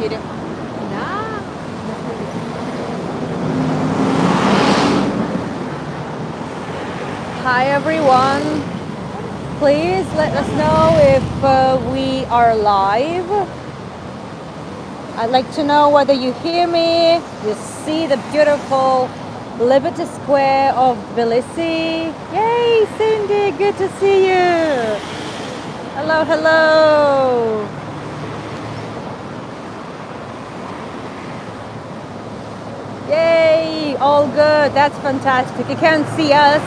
Едем. Да. Hi everyone. Please let us know if we are live. I'd like to know whether you hear me, you see the beautiful Liberty Square of Tbilisi. Yay, Cindy, good to see you. Hello, hello. Yay, all good. That's fantastic. You can't see us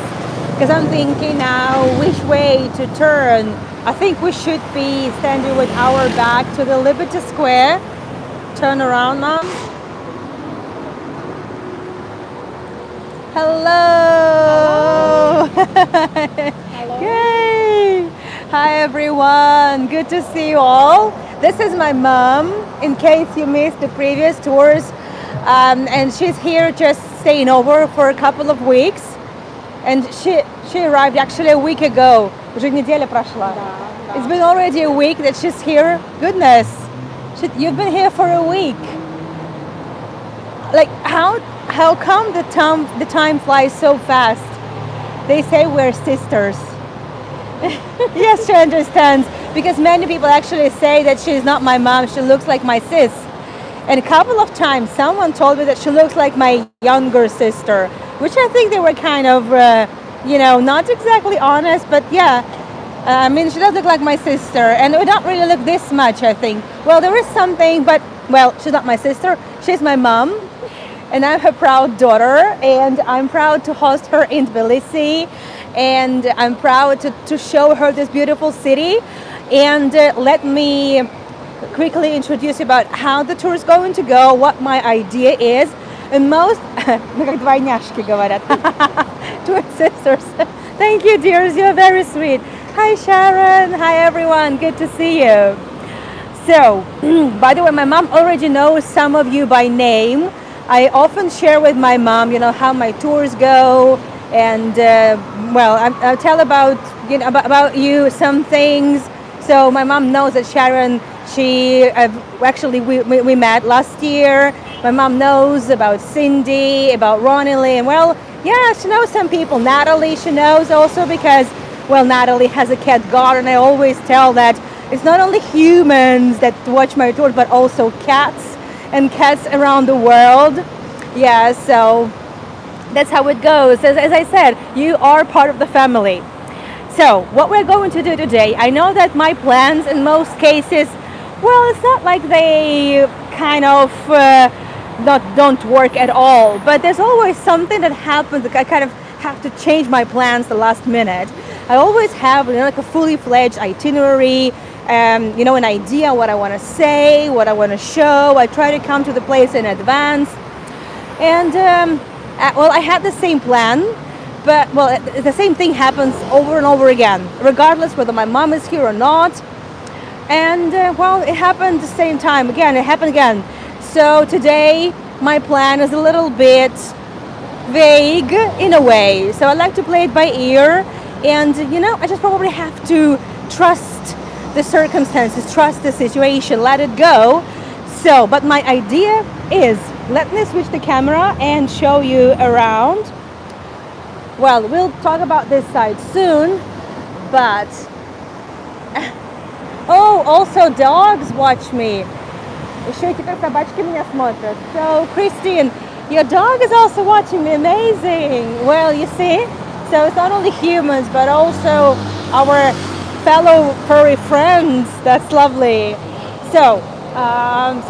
because I'm thinking now which way to turn. I think we should be standing with our back to the Liberty Square. Turn around, Mom. Hello. Hello. Yay. Hi, everyone. Good to see you all. This is my mom, in case you missed the previous tours. And she's here just staying over for a couple of weeks. And she arrived actually a week ago. Уже неделя прошла. Да. It's been already a week that she's here. Goodness. You've been here for a week. Like how come the time flies so fast? They say we're sisters. Yes, she understands because many people actually say that she's not my mom. She looks like my sis. And a couple of times, someone told me that she looks like my younger sister, which I think they were kind of, not exactly honest, but yeah. I mean, she does look like my sister, and we don't really look this much, I think. Well, there is something, but, well, she's not my sister. She's my mom, and I'm her proud daughter, and I'm proud to host her in Tbilisi, and I'm proud to show her this beautiful city. And let me quickly introduce you about how the tour is going to go, what my idea is. And most, мы как двойняшки говорят, twin sisters. Thank you, dears, you're very sweet. Hi, Sharon. Hi, everyone. Good to see you. So, by the way, my mom already knows some of you by name. I often share with my mom, how my tours go, and I'll tell about you some things. So my mom knows that Sharon, we met last year. My mom knows about Cindy, about Ronnie, and she knows some people. Natalie, she knows also because, Natalie has a cat garden. I always tell that it's not only humans that watch my tours, but also cats and cats around the world. Yeah, so that's how it goes. As I said, you are part of the family. So what we're going to do today, I know that my plans in most cases, it's not like they kind of don't work at all, but there's always something that happens that I kind of have to change my plans the last minute. I always have like a fully fledged itinerary, an idea what I want to say, what I want to show. I try to come to the place in advance. And I had the same plan, but the same thing happens over and over again, regardless whether my mom is here or not. And it happened the same time again. It happened again. So today my plan is a little bit vague in a way. So I like to play it by ear, and I just probably have to trust the circumstances, trust the situation, let it go. So, but my idea is, let me switch the camera and show you around. Well, we'll talk about this side soon, but also dogs watch me. Еще теперь собачки меня смотрят. So, Christine, your dog is also watching me. Amazing. Well, you see, so it's not only humans, but also our fellow furry friends. That's lovely. So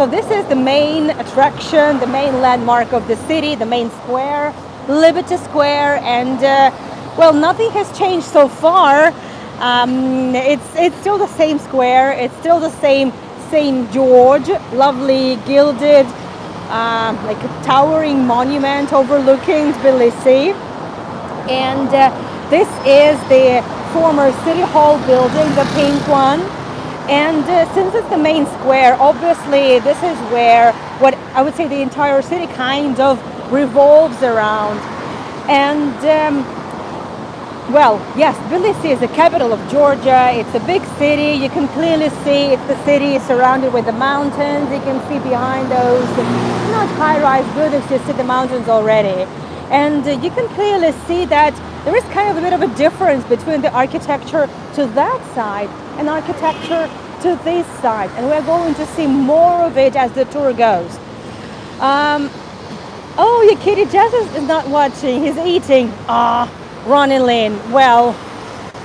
this is the main attraction, the main landmark of the city, the main square, Liberty Square, and nothing has changed so far. It's still the same square. It's still the same St. George, lovely gilded, like a towering monument overlooking Tbilisi. And this is the former City Hall building, the pink one. And since it's the main square, obviously this is where what I would say the entire city kind of revolves around. And Well, yes, Tbilisi is the capital of Georgia. It's a big city. You can clearly see it's the city is surrounded with the mountains. You can see behind those, not high-rise buildings, you see the mountains already. And you can clearly see that there is kind of a bit of a difference between the architecture to that side and architecture to this side. And we're going to see more of it as the tour goes. Um, oh, your kitty Jesus is not watching. He's eating. Ah, Ronnie Lynn. Well,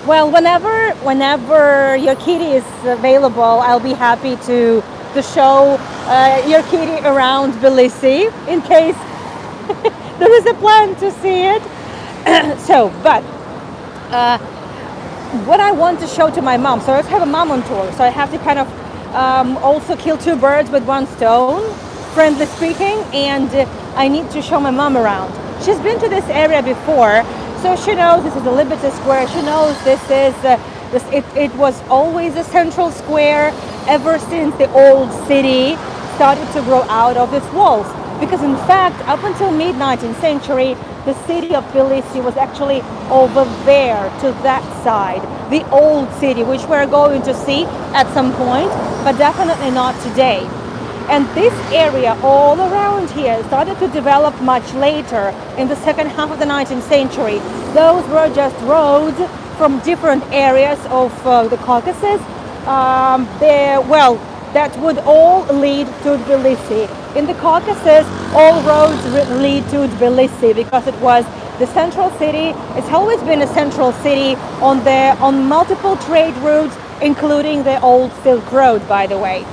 whenever your kitty is available, I'll be happy to show your kitty around Tbilisi in case there is a plan to see it. But what I want to show to my mom. So I have a mom on tour. So I have to kind of also kill two birds with one stone, friendly speaking, and I need to show my mom around. She's been to this area before, so she knows this is the Liberty Square. She knows this is it was always a central square ever since the old city started to grow out of its walls. Because in fact, up until mid-19th century, the city of Tbilisi was actually over there to that side, the old city, which we're going to see at some point, but definitely not today. And this area all around here started to develop much later in the second half of the 19th century. Those were just roads from different areas of the Caucasus. That would all lead to Tbilisi. In the Caucasus, all roads lead to Tbilisi because it was the central city. It's always been a central city on multiple trade routes, including the old Silk Road, by the way.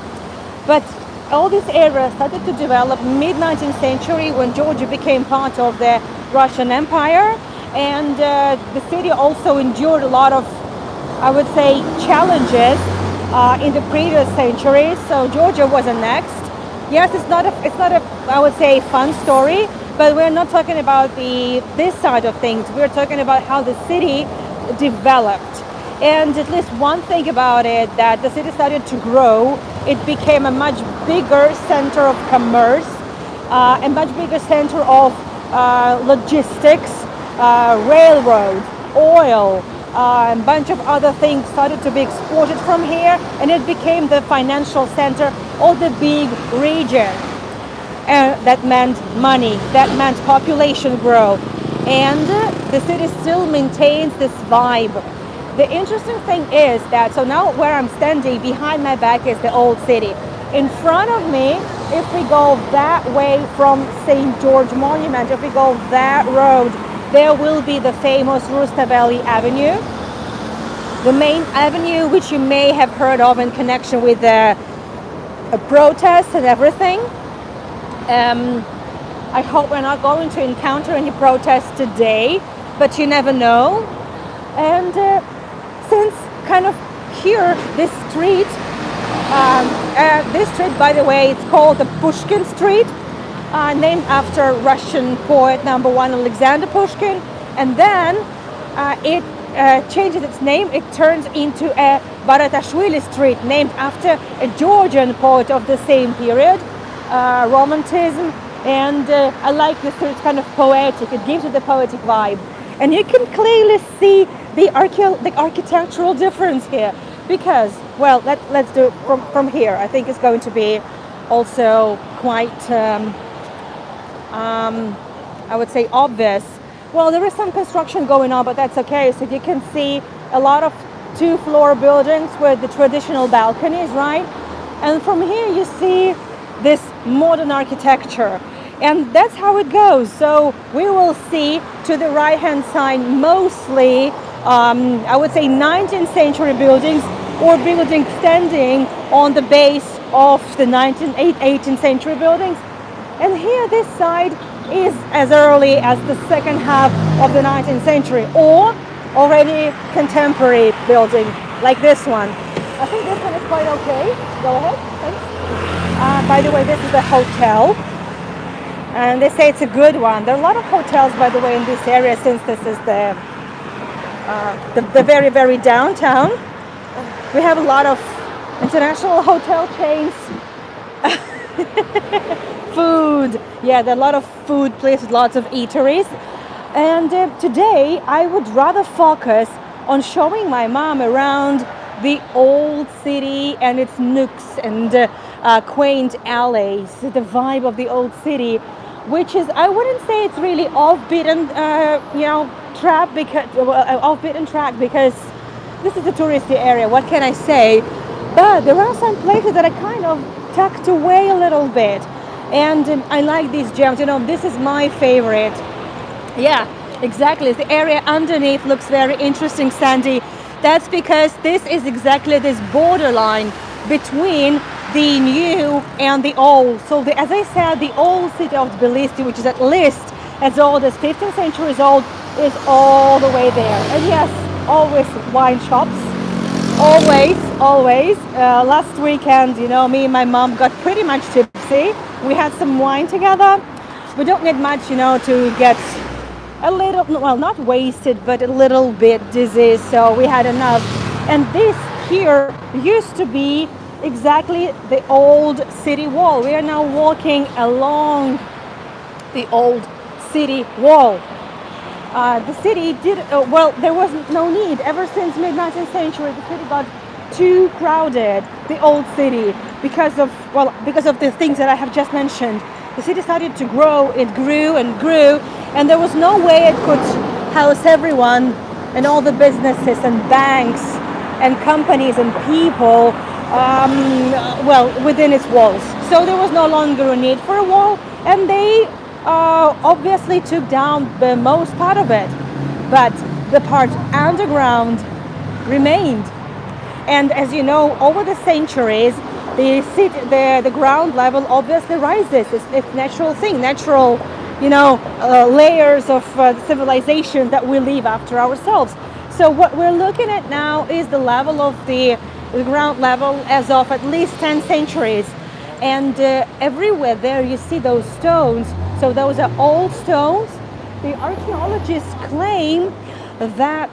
But all these areas started to develop mid-19th century when Georgia became part of the Russian Empire, and the city also endured a lot of, I would say, challenges in the previous centuries. So Georgia was annexed. Yes, it's not a I would say fun story, but we're not talking about this side of things. We're talking about how the city developed. And at least one thing about it, that the city started to grow. It became a much bigger center of commerce, a much bigger center of logistics, railroads, oil, a bunch of other things started to be exported from here, and it became the financial center of the big region. That meant money, that meant population growth, and the city still maintains this vibe. The interesting thing is that, so now where I'm standing, behind my back is the old city. In front of me, if we go that way from St. George Monument, if we go that road, there will be the famous Rustaveli Avenue, the main avenue which you may have heard of in connection with the protests and everything. I hope we're not going to encounter any protests today, but you never know. And since kind of here, this street, by the way, it's called the Pushkin Street, named after Russian poet number one, Alexander Pushkin. And then it changes its name. It turns into a Baratashvili Street, named after a Georgian poet of the same period, Romanticism. And I like this, it's kind of poetic. It gives it the poetic vibe. And you can clearly see the architectural difference here, because, well, let's do it from here. I think it's going to be also quite, I would say, obvious. Well, there is some construction going on, but that's okay. So you can see a lot of two-floor buildings with the traditional balconies, right? And from here you see this modern architecture. And that's how it goes. So we will see to the right-hand side mostly, I would say, 19th century buildings or buildings standing on the base of the 18th century buildings. And here this side is as early as the second half of the 19th century, or already contemporary building like this one. I think this one is quite okay. Go ahead, thanks. By the way, this is a hotel. And they say it's a good one. There are a lot of hotels, by the way, in this area, since this is the very, very downtown. We have a lot of international hotel chains. Food. Yeah, there are a lot of food places, lots of eateries. And today I would rather focus on showing my mom around the old city and its nooks and quaint alleys, the vibe of the old city, which is, I wouldn't say it's really off-beaten, track because off-beaten track because this is a touristy area. What can I say? But there are some places that are kind of tucked away a little bit, and I like these gems. This is my favorite. Yeah, exactly. The area underneath looks very interesting, Sandy. That's because this is exactly this borderline between the new and the old. So, as I said, the old city of Tbilisi, which is at least as old as 15th centuries old, is all the way there. And yes, always wine shops. Always, always. Last weekend, me and my mom got pretty much tipsy. We had some wine together. We don't need much, to get a little, well, not wasted, but a little bit dizzy. So we had enough. And this here used to be exactly the old city wall. We are now walking along the old city wall. The city did well. There was no need. Ever since mid-19th century, the city got too crowded. The old city, because of the things that I have just mentioned. The city started to grow. It grew and grew, and there was no way it could house everyone and all the businesses and banks and companies and people. Within its walls. So there was no longer a need for a wall, and they obviously took down the most part of it, but the part underground remained. And as you know, over the centuries, the ground level obviously rises. It's natural thing, natural, layers of civilization that we leave after ourselves. So what we're looking at now is the level of the ground level as of at least 10 centuries. And everywhere there you see those stones. So those are old stones. The archaeologists claim that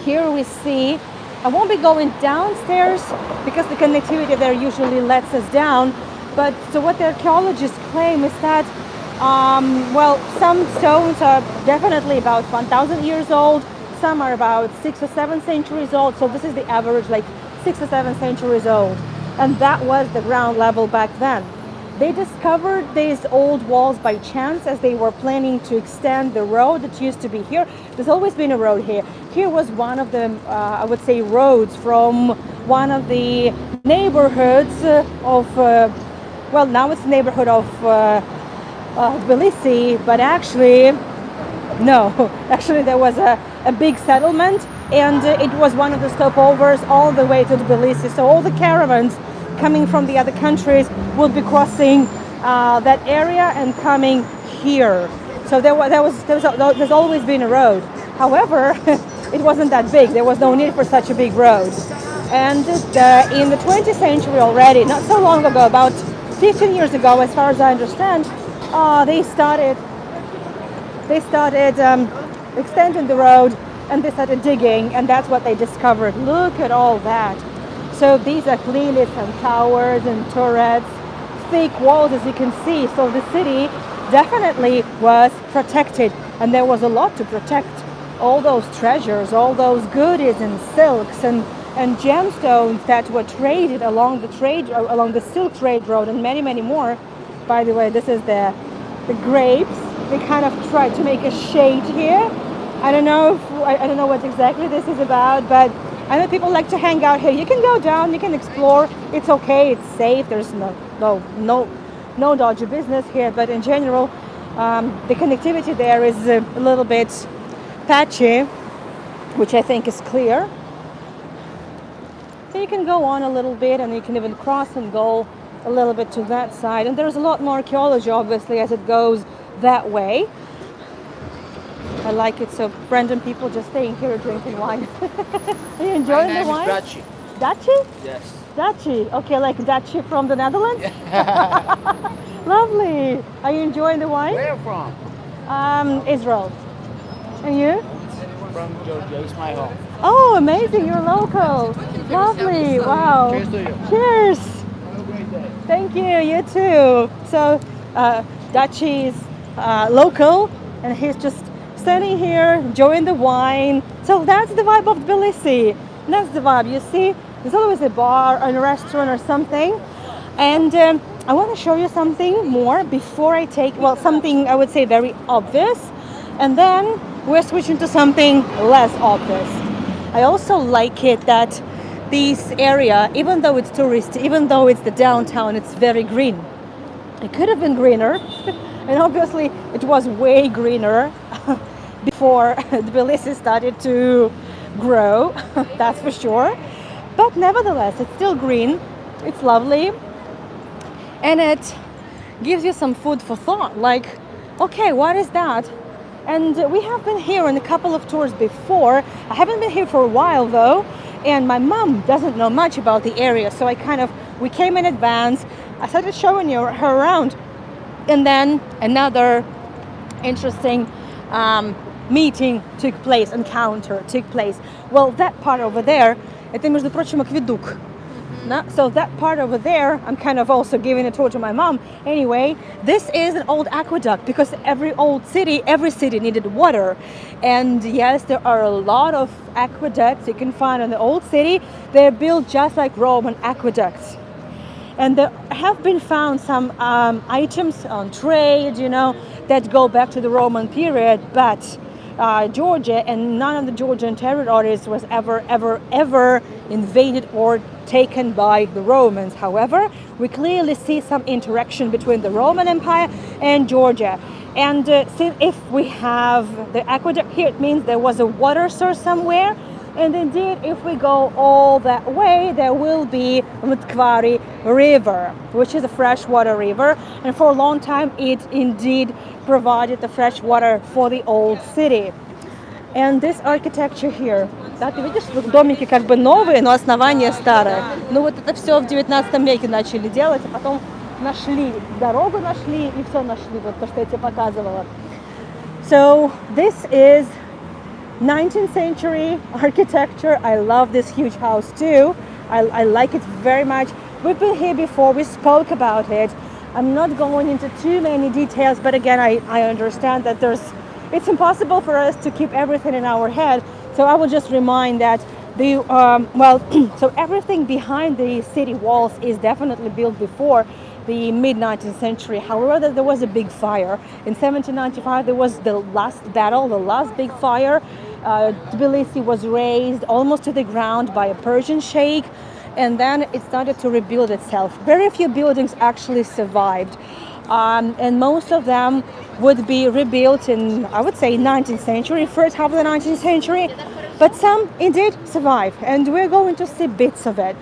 here we see, I won't be going downstairs because the connectivity there usually lets us down. But so what the archaeologists claim is that, some stones are definitely about 1,000 years old. Some are about 6 or 7 centuries old. So this is the average, like 6 or 7 centuries old. And that was the ground level back then. They discovered these old walls by chance as they were planning to extend the road that used to be here. There's always been a road here. Here was one of the, I would say, roads from one of the neighborhoods now it's the neighborhood of Tbilisi, but actually, no, actually there was a big settlement, and it was one of the stopovers all the way to Tbilisi. So all the caravans coming from the other countries will be crossing that area and coming here. So there's always been a road. However, it wasn't that big. There was no need for such a big road. And in the 20th century already, not so long ago, about 15 years ago, as far as I understand, they started extending the road, and they started digging, and that's what they discovered. Look at all that. So these are clearly some towers and turrets, thick walls, as you can see. So the city definitely was protected, and there was a lot to protect. All those treasures, all those goodies and silks and gemstones that were traded along the silk trade road, and many, many more. By the way, this is the grapes. They kind of tried to make a shade here. I don't know what exactly this is about, but I know people like to hang out here. You can go down, you can explore. It's okay, it's safe. There's no dodgy business here. But in general, the connectivity there is a little bit patchy, which I think is clear. So you can go on a little bit, and you can even cross and go a little bit to that side. And there's a lot more archaeology, obviously, as it goes that way. I like it. So random people just staying here drinking wine. Are you enjoying the wine? My name is Daci. Daci? Yes. Daci. Okay, like Daci from the Netherlands? Lovely. Are you enjoying the wine? Where from? Israel. And you? From Georgia. It's my home. Oh, amazing. You're local. Lovely. Wow. Cheers to you. Cheers. Have a great day. Thank you. You too. So, Daci's local, and he's just standing here enjoying the wine. So that's the vibe of Tbilisi. That's the vibe. You see, there's always a bar or a restaurant or something. And I want to show you something more before I take, well, something I would say very obvious. And then we're switching to something less obvious. I also like it that this area, even though it's touristy, even though it's the downtown, it's very green. It could have been greener, and obviously it was way greener before Tbilisi started to grow, that's for sure. But nevertheless, it's still green, it's lovely, and it gives you some food for thought. Like, okay, what is that? And we have been here on a couple of tours before. I haven't been here for a while though, and my mom doesn't know much about the area, so we came in advance. I started showing her around, and then another interesting encounter took place. Well, that part over there, это, между прочим, акведук. So that part over there, I'm kind of also giving a tour to my mom. Anyway, this is an old aqueduct because every city needed water. And yes, there are a lot of aqueducts you can find in the old city. They're built just like Roman aqueducts. And there have been found some items on trade, that go back to the Roman period, but Georgia and none of the Georgian territories was ever invaded or taken by the Romans. However, we clearly see some interaction between the Roman Empire and Georgia. And if we have the aqueduct here, it means there was a water source somewhere. And indeed, if we go all that way, there will be Mtkvari River, which is a freshwater river. And for a long time, it indeed provided the fresh water for the old city. And this architecture here. Да, ты видишь, вот домики как бы новые, но основание старое. Ну вот это все в 19 веке начали делать, а потом дорогу нашли и все нашли, вот то, что я тебе показывала. So this is 19th century architecture. I love this huge house too. I like it very much. We've been here before, we spoke about it. I'm not going into too many details, but again, I understand that it's impossible for us to keep everything in our head. So I will just remind that so everything behind the city walls is definitely built before the mid-19th century. However, there was a big fire. In 1795, there was the last battle, the last big fire. Tbilisi was razed almost to the ground by a Persian sheikh, and then it started to rebuild itself. Very few buildings actually survived, and most of them would be rebuilt in, I would say, 19th century, first half of the 19th century, but some indeed survive, and we're going to see bits of it.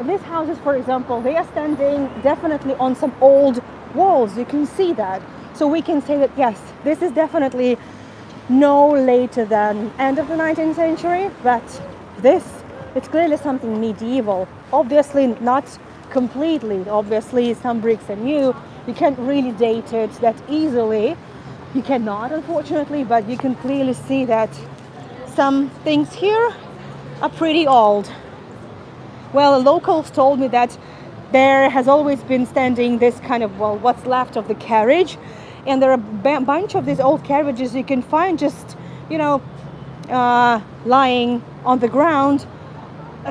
These houses, for example, they are standing definitely on some old walls. You can see that. So we can say that, yes, this is definitely no later than end of the 19th century, but it's clearly something medieval. Obviously not completely. Obviously some bricks are new. You can't really date it that easily. You cannot, unfortunately, but you can clearly see that some things here are pretty old. Well, locals told me that there has always been standing this kind of, what's left of the carriage. And there are a bunch of these old carriages you can find just, lying on the ground.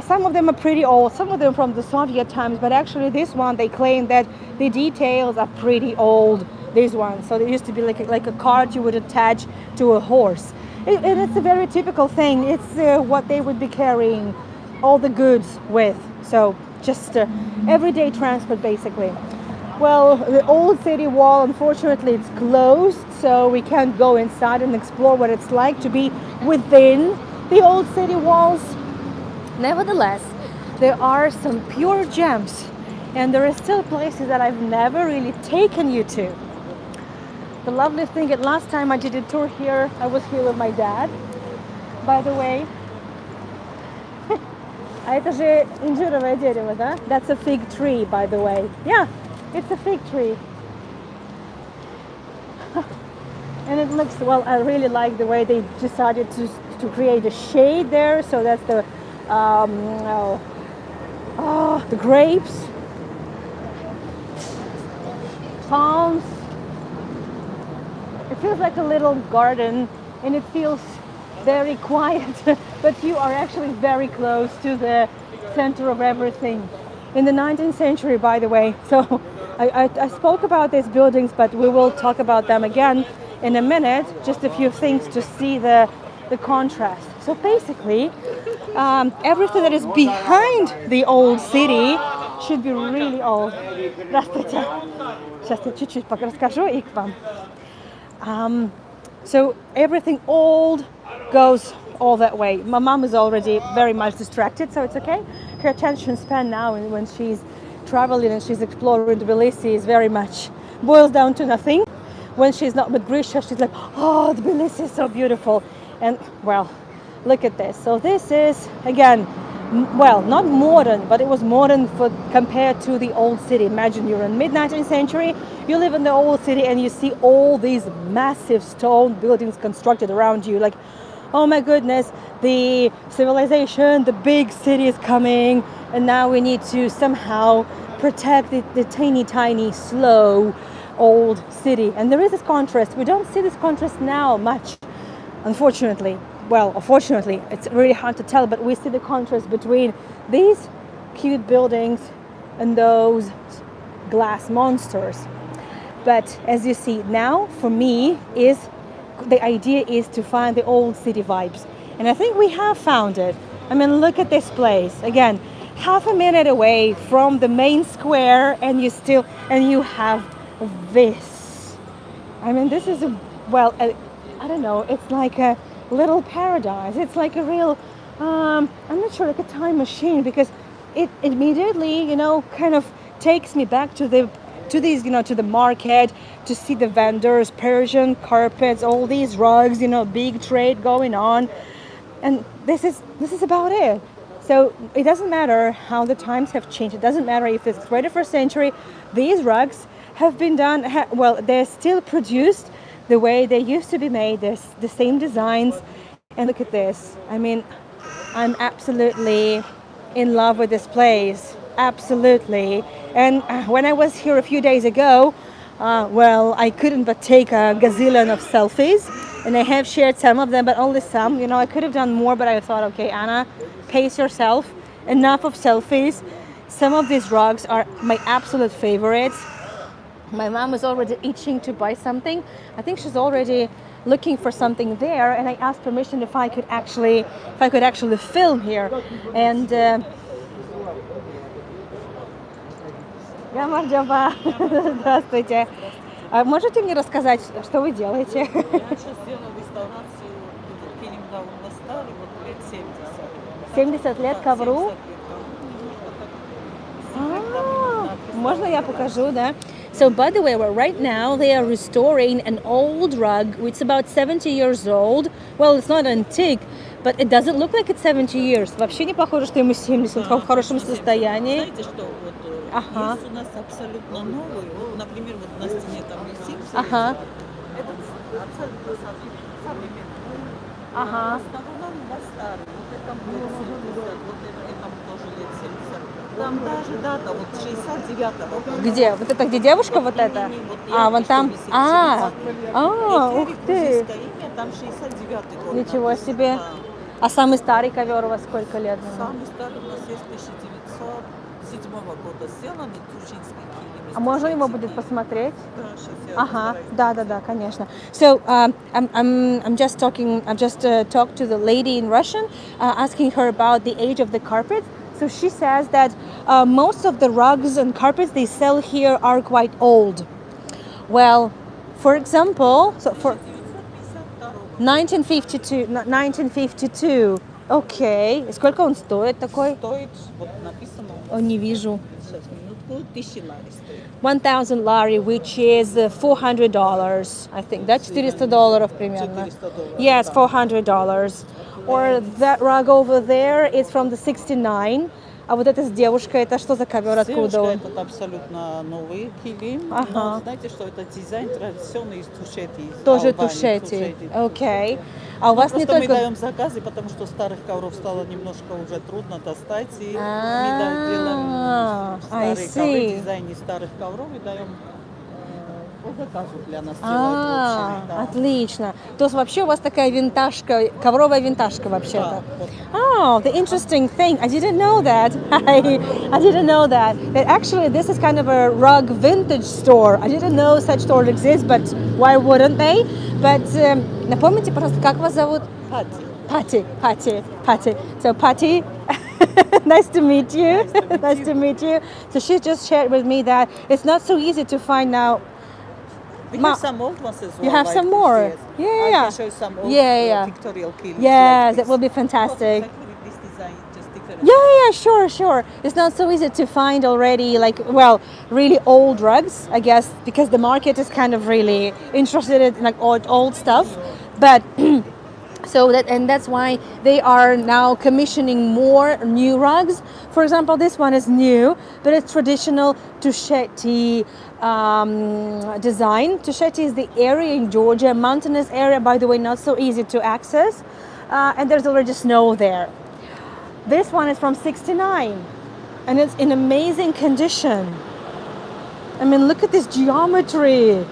Some of them are pretty old, some of them from the Soviet times, but actually this one, they claim that the details are pretty old, this one. So there used to be like a cart you would attach to a horse. And it's a very typical thing. It's what they would be carrying all the goods with. So just everyday transport, basically. Well, the old city wall, unfortunately, it's closed, so we can't go inside and explore what it's like to be within the old city walls. Nevertheless, there are some pure gems, and there are still places that I've never really taken you to. The lovely thing, last time I did a tour here, I was here with my dad, by the way. А это же инжировое дерево, да? That's a fig tree, by the way. Yeah, it's a fig tree. And it looks, well, I really like the way they decided to create a shade there. So that's the grapes, palms, It feels like a little garden, and it feels very quiet, but you are actually very close to the center of everything. In the 19th century, by the way, so I spoke about these buildings, but we will talk about them again in a minute. Just a few things to see the contrast. So basically, everything that is behind the old city should be really old. Здравствуйте. Сейчас я чуть-чуть пока расскажу и к вам. So everything old goes all that way. My mom is already very much distracted, so it's okay. Her attention span now when she's traveling and she's exploring Tbilisi is very much boils down to nothing. When she's not with Grisha, she's like, oh, Tbilisi is so beautiful. And well, look at this. So this is, again, well, not modern, but it was modern compared to the old city. Imagine you're in mid-19th century, you live in the old city and you see all these massive stone buildings constructed around you. Like, oh my goodness, the civilization, the big city is coming, and now we need to somehow protect the teeny tiny, slow, old city. And there is this contrast. We don't see this contrast now much, unfortunately. Well, unfortunately, it's really hard to tell, but we see the contrast between these cute buildings and those glass monsters. But as you see now, for me, the idea is to find the old city vibes. And I think we have found it. I mean, look at this place. Again, half a minute away from the main square, and you have this. I mean, this is I don't know, it's like a little paradise. It's like a real, I'm not sure, like a time machine, because it immediately, kind of takes me back to the market, to see the vendors, Persian carpets, all these rugs, big trade going on. And this is about it. So it doesn't matter how the times have changed. It doesn't matter if it's 21st century. These rugs have been done, they're still produced the way they used to be made. There's the same designs. And look at this. I mean, I'm absolutely in love with this place. Absolutely. And when I was here a few days ago, I couldn't but take a gazillion of selfies. And I have shared some of them, but only some. I could have done more, but I thought, okay, Anna, pace yourself. Enough of selfies. Some of these rugs are my absolute favorites. My mom is already itching to buy something. I think she's already looking for something there, and I asked permission if I could actually film here. And Гамарджаба. Здравствуйте. А можете мне рассказать, что вы делаете? Я сейчас делаю реставрацию Килимдау на старый, вот лет 70. 70 лет ковру? 70 лет. Можно я покажу, да? So by the way, right now they are restoring an old rug. It's about 70 years old. Well, it's not antique, but it doesn't look like it's 70 years. Вообще не похоже, что ему 70, он в хорошем состоянии. Знаете, что есть у нас абсолютно новый. Вот, например, вот на стене там висит. Ага. Этот абсолютно современный. Ага. На старый. Вот этому лет 70, вот этому тоже лет 70. Там даже дата, вот 69-го. Где? Вот это где девушка вот эта? Вон там. Ух ты. Имя, там 69-й год. Ничего себе. А самый старый ковер у вас сколько лет? Самый старый у нас есть 1907 года сделан, Тучинский килим. А можно его будет посмотреть? Да, сейчас я Ага, да, конечно. So I'm just talked to the lady in Russian, asking her about the age of the carpet. So she says that most of the rugs and carpets they sell here are quite old. Well, for example, so for 1952. Okay. Сколько он стоит такой? Стоит, вот написано. О, не вижу. Сейчас, минутку, 1000 лари стоит. 1000 lari, which is $400, I think. That's $400 примерно. $400. Yes, $400. Or that rug over there is from the 69. А вот эта с девушкой, это что за ковер, откуда он? Этот абсолютно новый килим. Ага. Но знаете, что это дизайн традиционный из тушети. Тоже тушети. Окей. А у вас не Просто мы только... даем заказы, потому что старых ковров стало немножко уже трудно достать. И мы делаем старые ковры, дизайны старых ковров и даем по заказу для нас делают в общем, да. Отлично. То есть вообще у вас такая винтажка, ковровая винтажка вообще-то. Да, вот. Oh, the interesting thing. I didn't know that. I didn't know that. That actually this is kind of a rug vintage store. I didn't know such stores exist, but why wouldn't they? But напомните, пожалуйста, как вас зовут? Patty. So Patty, nice to meet you. Nice to meet you. So she just shared with me that it's not so easy to find now. We Ma- have some old ones as well. You have like some this, more? yes. Yeah, I yeah. can show you some old Yeah. Victorian kilns. Yes, like that will be this. fantastic. Exactly with this design, just different. Yeah, sure. It's not so easy to find already, like, well, really old rugs, I guess, because the market is kind of really interested in like old stuff. But that's why they are now commissioning more new rugs. For example, this one is new, but it's traditional Tushetti design. Tushetti is the area in Georgia, mountainous area, by the way, not so easy to access, and there's already snow there. This one is from '69, and it's in amazing condition. I mean, look at this geometry.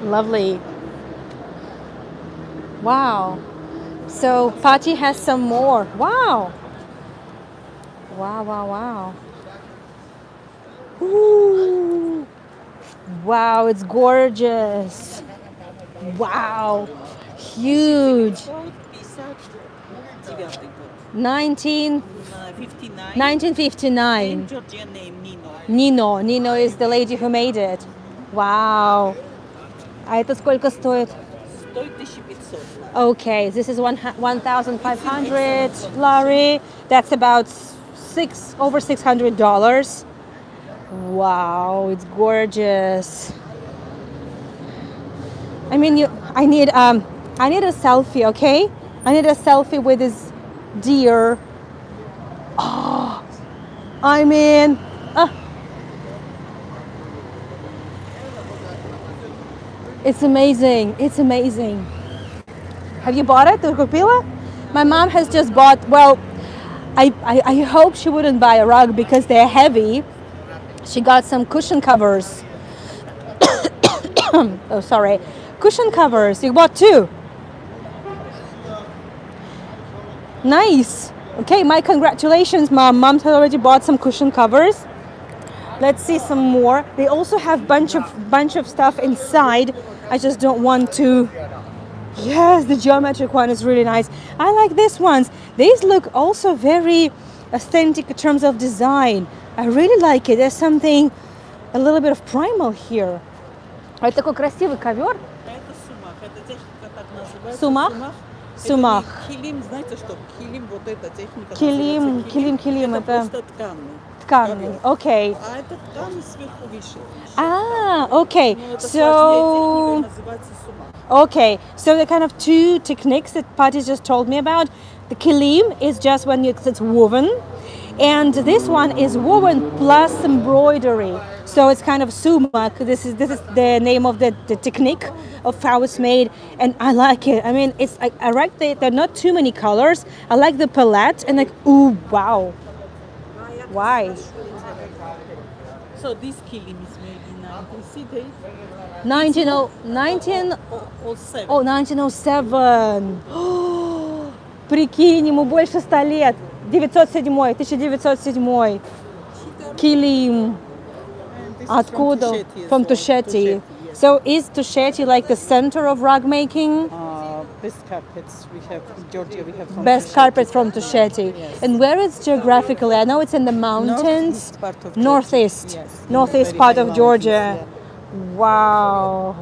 Lovely. Wow. So Patty has some more. Wow. Ooh. Wow, it's gorgeous. Wow. Huge. 59 год. 59. 1959. Georgian name Nino. Nino is the lady who made it. Wow. А это сколько стоит? Стоит 1500. Okay, this is 1,500 lari. That's about over $600. Wow, it's gorgeous. I mean, I need a selfie, okay? I need a selfie with this deer. Oh, I mean, it's amazing. It's amazing. Have you bought it, Ты купила? My mom has just bought, well, I hope she wouldn't buy a rug because they're heavy. She got some cushion covers. Oh, sorry. Cushion covers. You bought two. Nice. Okay, my congratulations, Mom. Mom has already bought some cushion covers. Let's see some more. They also have bunch of stuff inside. I just don't want to. Yes, the geometric one is really nice. I like these ones. These look also very authentic in terms of design. I really like it. There's something a little bit of primal here. А это такой красивый ковер. Это сумах. Это техника так называется. Сумах? Сумах. Это не килим, знаете что? Килим, вот эта техника Килим, называется килим, это это просто ткань. ткань. Okay. А это ткань сверху выше. Okay. Ну, это So, сложнее техника, называется сумах. okay. So the kind of two techniques that Patty just told me about. The kilim is just when it's woven, and this one is woven plus embroidery. So it's kind of sumak. This is the name of the technique of how it's made, and I like it. I mean, I like there are not too many colors. I like the palette, and like, ooh, wow. Why? So this kilim is made in 1907. 1907. Прикинь, ему больше 100 лет. 1907. Килим. Откуда? From Tushetti. Yes. So is Tushetti like the center of rug making? Best carpets we have in Georgia. We have from Best Tushetti. carpets from Tushetti. Yes. And where is geographically? I know it's in the mountains. Northeast part of Northeast. Georgia. Yes. Northeast Very part high of mountains, Georgia. yeah. Вау.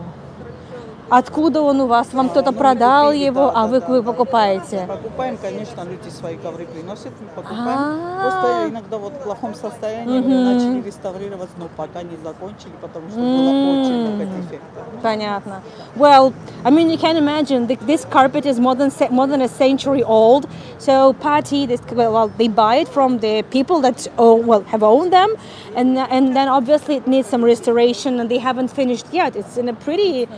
Откуда он у вас? Вам кто-то продал купили, его, да, а вы да. покупаете? Покупаем, конечно, люди свои ковры приносят, мы покупаем. Просто иногда вот в плохом состоянии мы начали реставрировать, но пока не закончили, потому что было очень много дефектов. Понятно. Well, I mean, you can imagine this carpet is more than a century old. So Patty, they buy it from the people that have owned them, and then obviously it needs some restoration, and they haven't finished yet. It's in a pretty,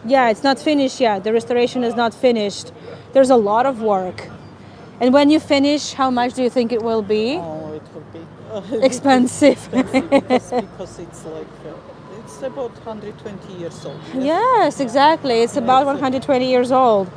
it's not finished yet. The restoration is not finished. There's a lot of work. And when you finish, how much do you think it will be? Oh, it will be Expensive. because it's like It's about 120 years old. Yes, exactly. It's about Yes. 120 years old.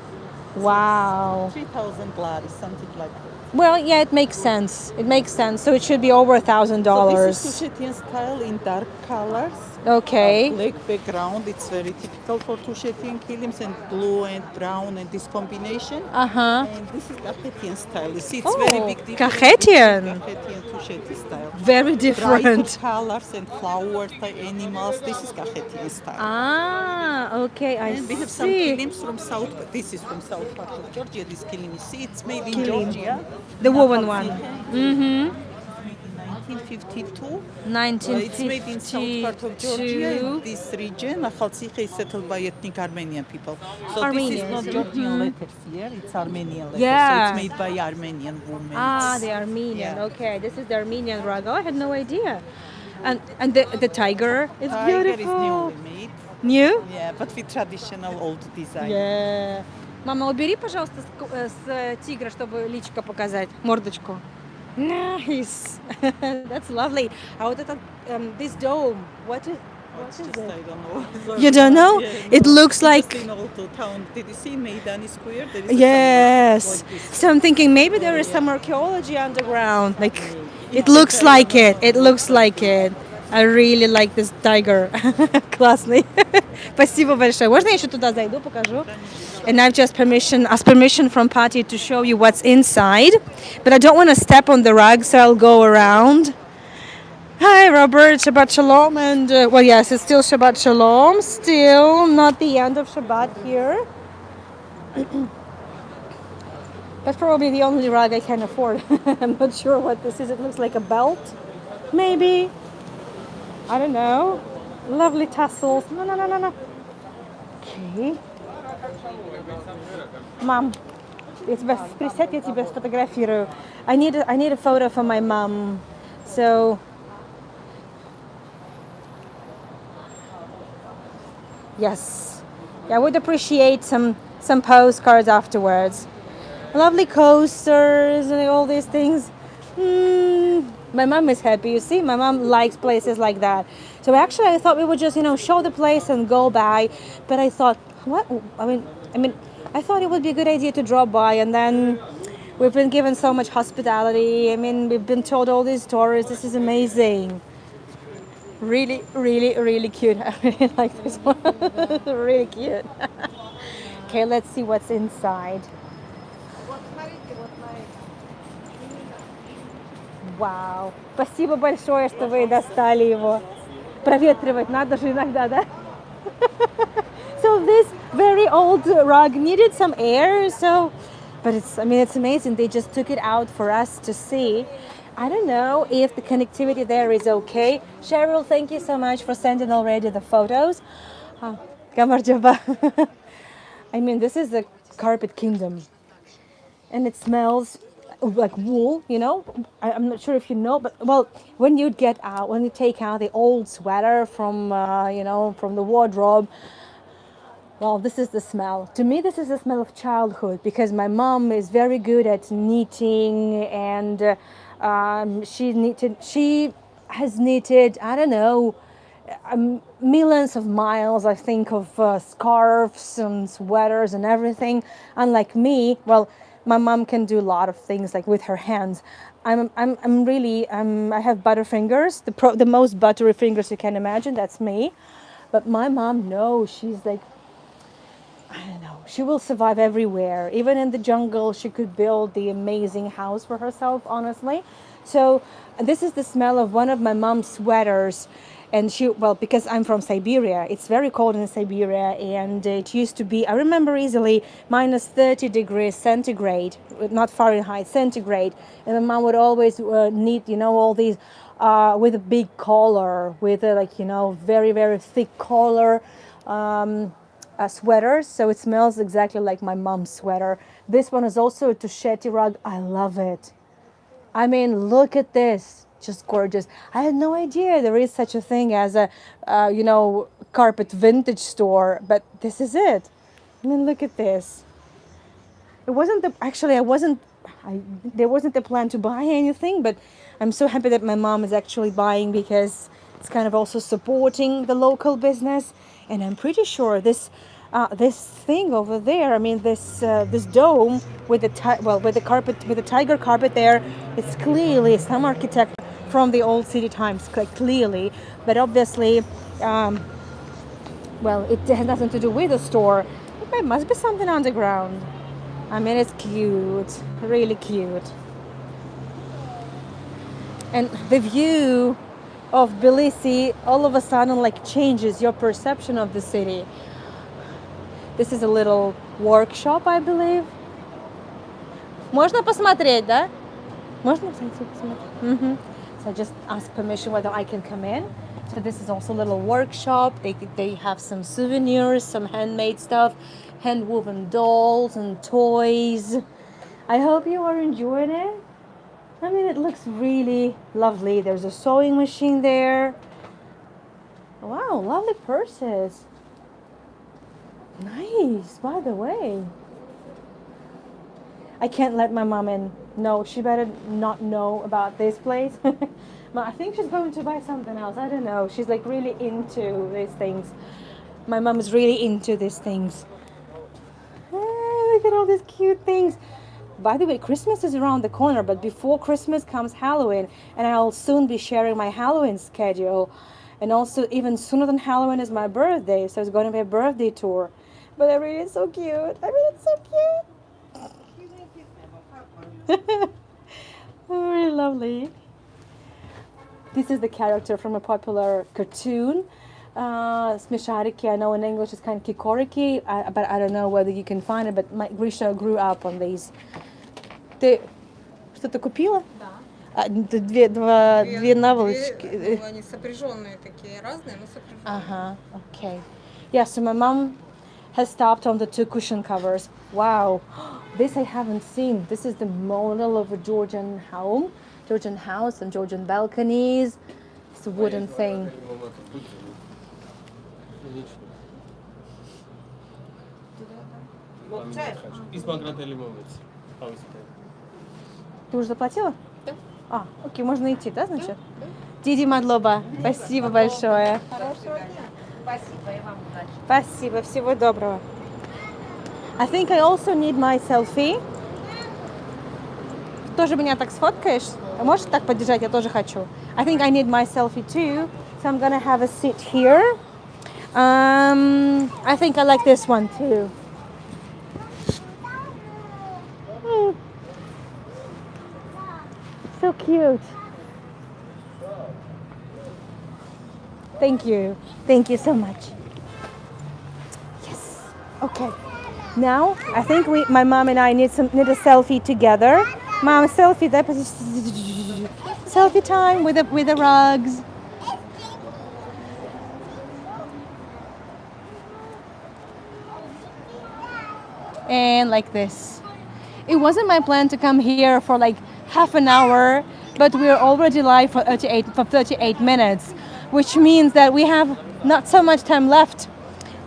Wow. 3,000 lari, something like that. Well, yeah, it makes sense. It makes sense. So it should be over So this is $1,000. Tushetian style in dark colors. Okay. Black background, it's very typical for Tushetian kilims, and blue and brown and this combination. Uh-huh. And this is Gahetian style. You see, it's Oh, very big difference Gahetian. between Gahetian Tusheti style. Very Bright different. colors and flowers, the animals. This is Gahetian style. Ah, okay, I And we have some see. kilims from south. This is from south part of Georgia. This kilim, you see, it's made in Kilim. Georgia. The woven one. Mm-hmm. 1952. It's made in south part of Georgia, in this region. Nakhaltsikhe is settled by ethnic Armenian people. So this is not Armenians. Georgian letters here, it's Armenian letters. Yeah. So it's made by Armenian women. Ah, the Armenian. Yeah. Okay, this is the Armenian rug. Oh, I had no idea. And the tiger is Tiger is beautiful. newly made. New? Yeah, but with traditional old design. Yeah. Мама, убери, пожалуйста, с тигра, чтобы личико показать, мордочку. Nice. That's lovely. А вот этот, this dome, what is Just, it? I don't know. You don't know? Yeah, It no. looks It's like... just in old town. Did you see Meidani Square? There is a Yes. like this. So I'm thinking maybe there is some archaeology underground. Like, it looks like it. It looks like it. I really like this tiger. Классный. Спасибо большое. Можно я еще туда зайду, покажу? And I've just asked permission from Patty to show you what's inside. But I don't want to step on the rug, so I'll go around. Hi, Robert. Shabbat Shalom. And, well, yes, it's still Shabbat Shalom. Still not the end of Shabbat here. That's probably the only rug I can afford. I'm not sure what this is. It looks like a belt, maybe. I don't know. Lovely tassels. No. Okay. Mom, it's best. Присядь, я тебя сфотографирую. I need a photo for my mom. So. Yes. Yeah, I would appreciate some postcards afterwards. Lovely coasters and all these things. My mom is happy. You see, my mom likes places like that. So actually, I thought we would just, show the place and go by. But I thought, what? I mean, I thought it would be a good idea to drop by. And then we've been given so much hospitality. I mean, we've been told all these stories. This is amazing. Really, really, really cute. I really like this one. Really cute. Okay, let's see what's inside. Вау. Спасибо большое, что вы достали его. Проветривать надо же иногда, да? So this very old rug needed some air, but it's amazing. They just took it out for us to see. I don't know if the connectivity there is okay. Cheryl, thank you so much for sending already the photos. Gamarjaba. This is the carpet kingdom. And it smells like wool, I'm not sure if you know, but when you take out the old sweater from from the wardrobe, this is the smell. To me, this is the smell of childhood, because my mom is very good at knitting, and she has knitted, I don't know, millions of miles, I think, of scarves and sweaters and everything. Unlike me, my mom can do a lot of things like with her hands. I have butterfingers, the most buttery fingers you can imagine. That's me. But my mom, no, she's like, I don't know, she will survive everywhere. Even in the jungle, she could build the amazing house for herself, honestly. So this is the smell of one of my mom's sweaters. And because I'm from Siberia, it's very cold in Siberia, and it used to be, I remember easily, minus 30 degrees centigrade, not Fahrenheit, centigrade. And my mom would always knit, all these with a big collar, with a very, very thick collar sweaters. So it smells exactly like my mom's sweater. This one is also a Tusheti rug. I love it. Look at this. Just gorgeous. I had no idea there is such a thing as a, carpet vintage store, but this is it. Look at this. There wasn't a plan to buy anything, but I'm so happy that my mom is actually buying, because It's kind of also supporting the local business, and I'm pretty sure this thing over there. I mean, this dome with with the carpet, with the tiger carpet there. It's clearly some architect from the old city times, clearly, but obviously, well, it has nothing to do with the store. It must be something underground. I mean, it's cute, really cute. And the view of Tbilisi all of a sudden like changes your perception of the city. This is a little workshop, I believe. Можно посмотреть, да? Можно посмотреть? Mm-hmm. So I just asked permission whether I can come in. So this is also a little workshop. They have some souvenirs, some handmade stuff, hand-woven dolls and toys. I hope you are enjoying it. I mean, it looks really lovely. There's a sewing machine there. Wow, lovely purses. Nice, by the way. I can't let my mom in. No, she better not know about this place. But I think she's going to buy something else. I don't know. She's like really into these things. My mom is really into these things. Look at all these cute things. By the way, Christmas is around the corner, but before Christmas comes Halloween, and I'll soon be sharing my Halloween schedule. And also, even sooner than Halloween is my birthday, so it's going to be a birthday tour. But I mean, it's so cute. I mean, it's so cute. Really lovely. This is the character from a popular cartoon. Смешарики, I know in English it's kind of kikoriki, but I don't know whether you can find it, but Grisha grew up on these. Ты что-то купила? Да. Две наволочки. Ну, они сопряженные такие, разные, но сопряженные. Okay. Yeah, so my mom has stopped on the 2 cushion covers. Wow, this I haven't seen. This is the model of a Georgian home, Georgian house and Georgian balconies. It's a wooden thing. Ты уже заплатила? Да. Окей, можно идти, да, значит? Диди Мадлоба, спасибо большое. Хорошего дня. Спасибо, и вам удачи. Спасибо, всего доброго. I think I also need my selfie. Тоже меня так сфоткаешь? Можешь так поддержать? Я тоже хочу. I think I need my selfie too. So I'm gonna have a sit here. I think I like this one too. So cute. Thank you. Thank you so much. Yes. Okay. Now I think my mom and I need a selfie together. Mom, selfie. Selfie time with the rugs. And like this. It wasn't my plan to come here for like half an hour, but we're already live for 38 minutes, which means that we have not so much time left.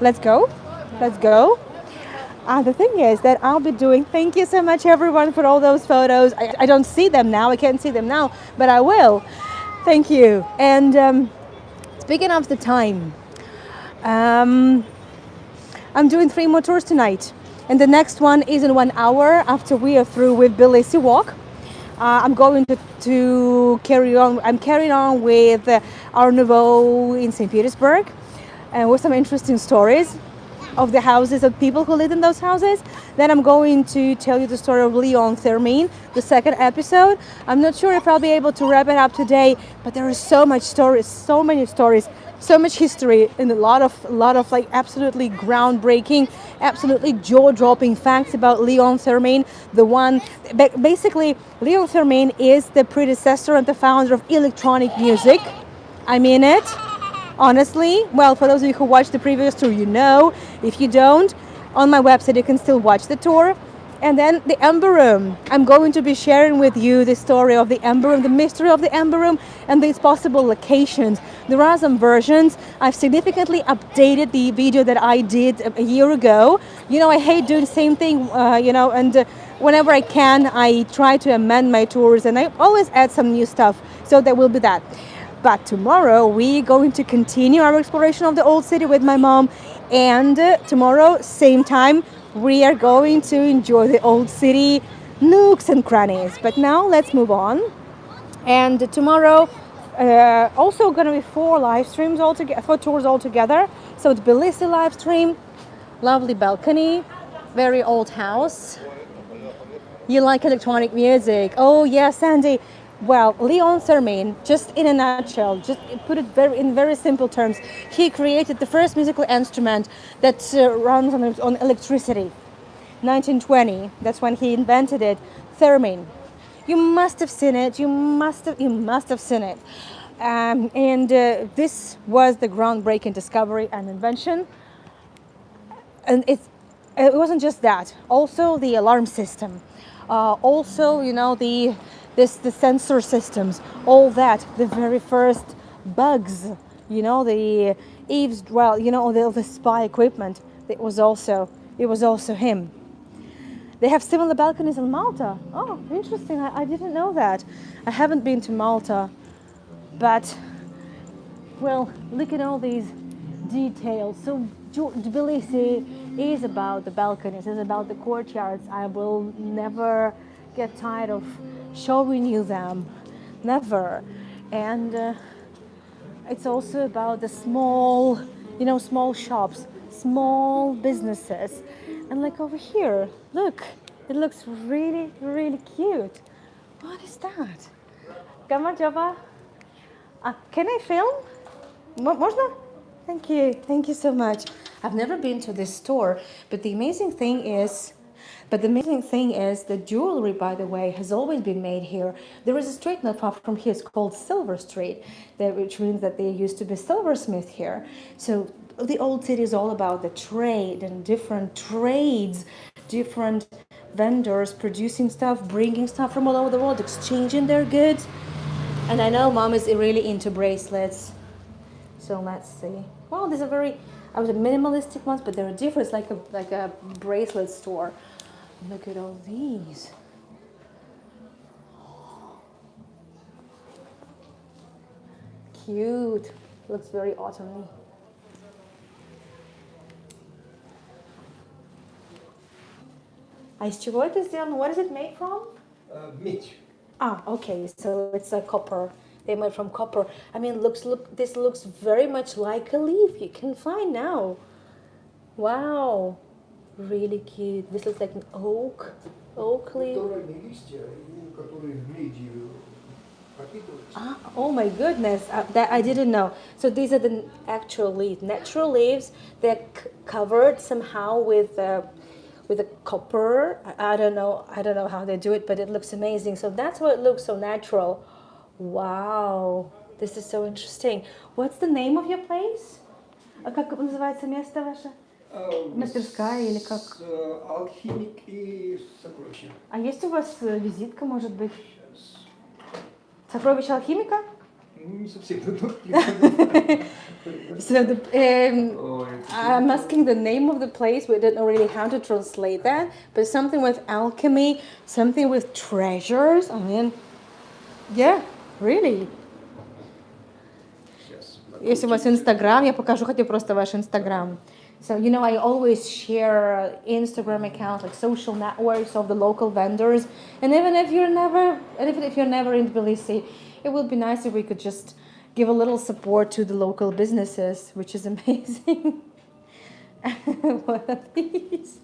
Let's go. Let's go. The thing is that I'll be doing, thank you so much everyone for all those photos. I don't see them now, I can't see them now, but I will. Thank you. And speaking of the time, I'm doing 3 more tours tonight. And the next one is in 1 hour after we are through with Tbilisi walk. I'm going to carry on. I'm carrying on with Art Nouveau in St. Petersburg, and with some interesting stories of the houses of people who lived in those houses. Then I'm going to tell you the story of Leon Thermine, the 2nd episode. I'm not sure if I'll be able to wrap it up today, but there is so much stories, so many stories, so much history, and a lot of like absolutely groundbreaking, absolutely jaw-dropping facts about Leon Thermine. The one, basically, Leon Thermine is the predecessor and the founder of electronic music. I mean it. Honestly, well, for those of you who watched the previous tour, you know. If you don't, on my website you can still watch the tour. And then the Ember Room. I'm going to be sharing with you the story of the Ember Room, the mystery of the Ember Room, and these possible locations. There are some versions. I've significantly updated the video that I did a year ago. You know, I hate doing the same thing, and whenever I can, I try to amend my tours, and I always add some new stuff. So there will be that. But tomorrow we're going to continue our exploration of the old city with my mom, and tomorrow, same time, we are going to enjoy the old city nooks and crannies. But now let's move on. And tomorrow, also going to be 4 live streams altogether, 4 tours altogether. So Tbilisi live stream, lovely balcony, very old house. You like electronic music? Oh yes, Sandy. Well, Leon Sermin, just in a nutshell, just put it in very simple terms, he created the first musical instrument that runs on electricity. 1920. That's when he invented it. Theremin. You must have seen it. You must have seen it. And this was the groundbreaking discovery and invention. And it wasn't just that. Also the alarm system. Also, the sensor systems. All that. The very first bugs. The eaves. Well, the spy equipment. It was also him. They have similar balconies in Malta. Oh, interesting. I didn't know that. I haven't been to Malta. But, well, look at all these details. So Tbilisi is about the balconies, is about the courtyards. I will never get tired of showing you them. Never. And it's also about the small shops, small businesses. And like over here, look, it looks really, really cute. What is that? Come on, Java. Can I film? Можно? Thank you so much. I've never been to this store, but the amazing thing is the jewelry, by the way, has always been made here. There is a street not far from here. It's called Silver Street, which means that there used to be a silversmith here. So the old city is all about the trade and different trades, different vendors producing stuff, bringing stuff from all over the world, exchanging their goods. And I know Mom is really into bracelets. So let's see. Well, these are very, I was minimalistic ones, but they're different. It's like a bracelet store. Look at all these. Cute. Looks very autumny. А из чего это сделано? What is it made from? Медь. Okay. So it's a copper. They made from copper. I mean, this looks very much like a leaf you can find now. Wow. Really cute. This looks like an oak leaf. Натуральные листья, которые медью пропитываются. Oh my goodness, that I didn't know. So these are the actual leaves, natural leaves. They're covered somehow with a copper. I don't know how they do it, but it looks amazing. So that's why it looks so natural. Wow, this is so interesting. What's the name of your place? Как называется место ваше? Мастерская или как? Алхимик и сокровища. А есть у вас визитка, может быть? Сокровище алхимика? Не совсем. So I'm asking the name of the place. We don't know really how to translate that, but something with alchemy, something with treasures. I mean, yeah, really. Если у вас Инстаграм, я покажу, хотя просто ваш Инстаграм. So, I always share Instagram accounts, like social networks of the local vendors. And even if you're never in Tbilisi, it would be nice if we could just give a little support to the local businesses, which is amazing. What are these?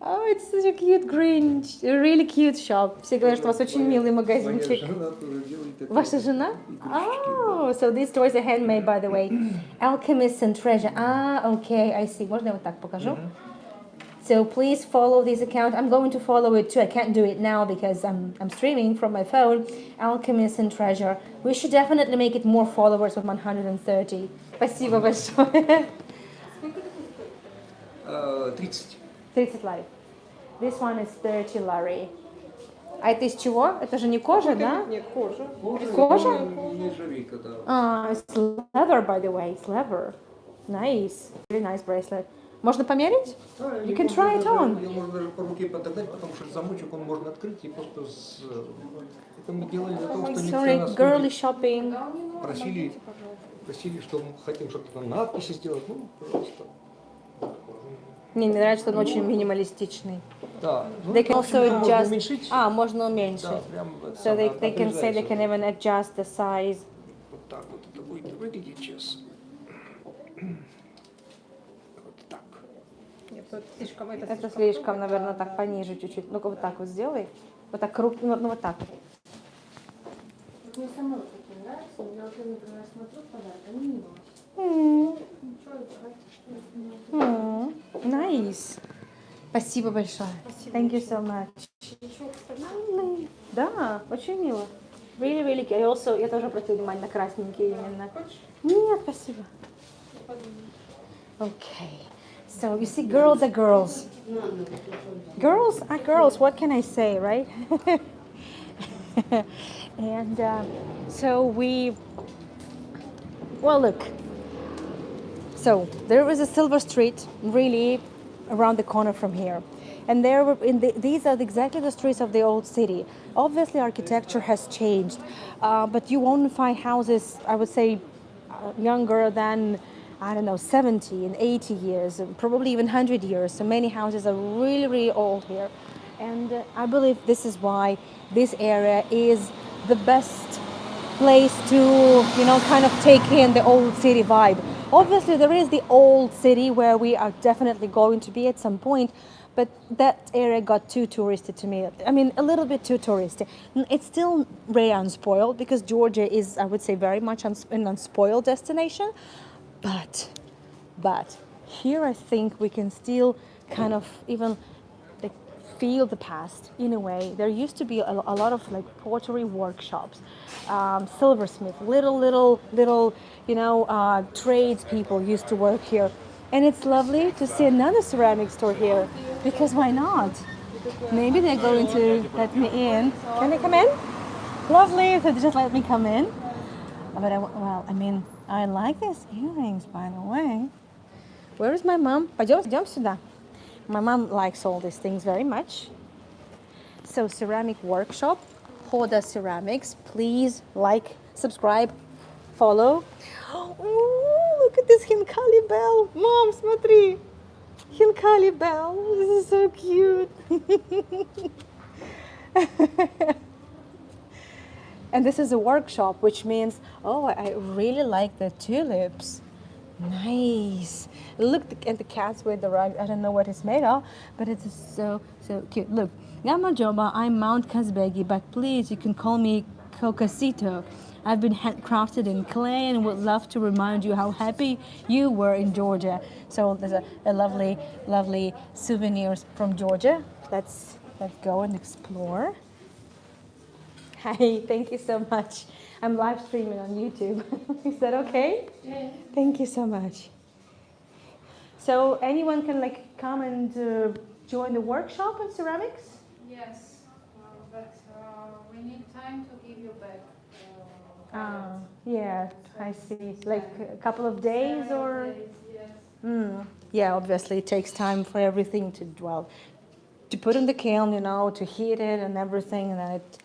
Oh, it's such a cute green, a really cute shop. Все говорят, что у вас очень милый магазинчик. Ваша жена? Oh, so these toys are handmade, by the way. Alchemists and treasure. Okay, I see. Можно я вот так покажу? So please follow this account. I'm going to follow it too. I can't do it now because I'm streaming from my phone. Alchemists and treasure. We should definitely make it more followers with 130. Спасибо большое. 30. 30 лари. This one is 30 lari. А это из чего? Это же не кожа, да? Нет, кожа. Кожа? Нержавейка, да. It's leather, by the way. It's leather. Nice. Really nice bracelet. Можно померить? Да, You или can можно try it даже- on. Ее можно даже по руке подогнать, потому что замочек он можно открыть и просто это мы делали для того, что Sorry, некоторые нас girly люди shopping. просили, что мы хотим что-то там надписи сделать. Ну, пожалуйста. Мне не нравится, что он очень минималистичный. Да. Ну, They это, can в also общем-то, можно adjust. уменьшить. Можно уменьшить. Да, прям So they can say they can even adjust the size. Вот так вот это будет выглядеть сейчас. Вот так. Это слишком, наверное, так пониже чуть-чуть. Ну-ка вот так вот сделай. Вот так крупно, ну вот так вот. Мне самой такие нравятся, но я вот, например, смотрю подарок, они не носят. Nice. Спасибо большое. Thank you so much. Lovely. Да, очень мило. Really, really cute. Я тоже обратила внимание на красненькие именно. Нет, спасибо. Okay. So you see, girls are girls. Girls are girls. What can I say, right? And so well, look. So there is a silver street, really, around the corner from here. And there were these are exactly the streets of the old city. Obviously, architecture has changed, but you won't find houses, I would say, younger than, I don't know, 70 and 80 years, and probably even 100 years. So many houses are really, really old here. And I believe this is why this area is the best place to, kind of take in the old city vibe. Obviously, there is the old city where we are definitely going to be at some point, but that area got too touristy to me. I mean, a little bit too touristy. It's still very unspoiled because Georgia is, I would say, very much an unspoiled destination. But here I think we can still kind of even like feel the past in a way. There used to be a lot of like pottery workshops, silversmith, little trades people used to work here. And it's lovely to see another ceramic store here, because why not? Maybe they're going to let me in. Can I come in? Lovely, so they just let me come in. But I like these earrings, by the way. Where is my mom? Пойдем сюда. My mom likes all these things very much. So ceramic workshop, Hoda Ceramics. Please like, subscribe, follow. Oh, look at this Hinkali bell. Mom, смотри. Hinkali bell. This is so cute. And this is a workshop, which means, oh, I really like the tulips. Nice. Look at the cats with the rug. I don't know what it's made of, but it's so cute. Look, Gamajoba, I'm Mount Kazbegi, but please, you can call me Cocasito. I've been handcrafted in clay and would love to remind you how happy you were in Georgia. So there's a lovely souvenirs from Georgia. Let's go and explore. Hi, thank you so much. I'm live streaming on YouTube. Is that okay? Yeah. Thank you so much. So anyone can come and join the workshop in ceramics? Yes, but we need time to give you back. Yeah, I see. Like a couple of days or? Days, yes. Yeah, obviously it takes time for everything to put in the kiln, to heat it and everything, and then it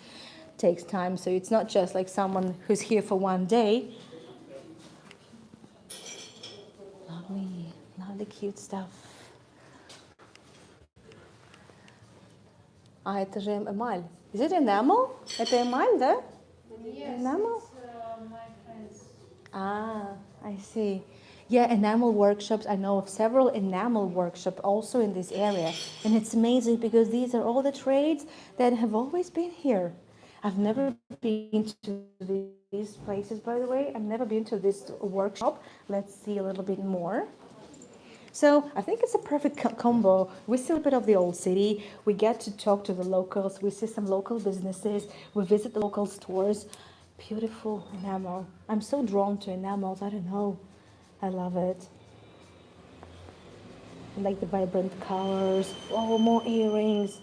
takes time. So it's not just like someone who's here for one day. Lovely cute stuff. Это же эмаль. Is it enamel? Это эмаль, да? Yes, Enamel? it's my friends. I see. Yeah, enamel workshops. I know of several enamel workshops also in this area. And it's amazing because these are all the trades that have always been here. I've never been to these places, by the way. I've never been to this workshop. Let's see a little bit more. So I think it's a perfect combo. We see a bit of the old city. We get to talk to the locals. We see some local businesses. We visit the local stores. Beautiful enamel. I'm so drawn to enamels. I don't know. I love it. I like the vibrant colors. Oh, more earrings.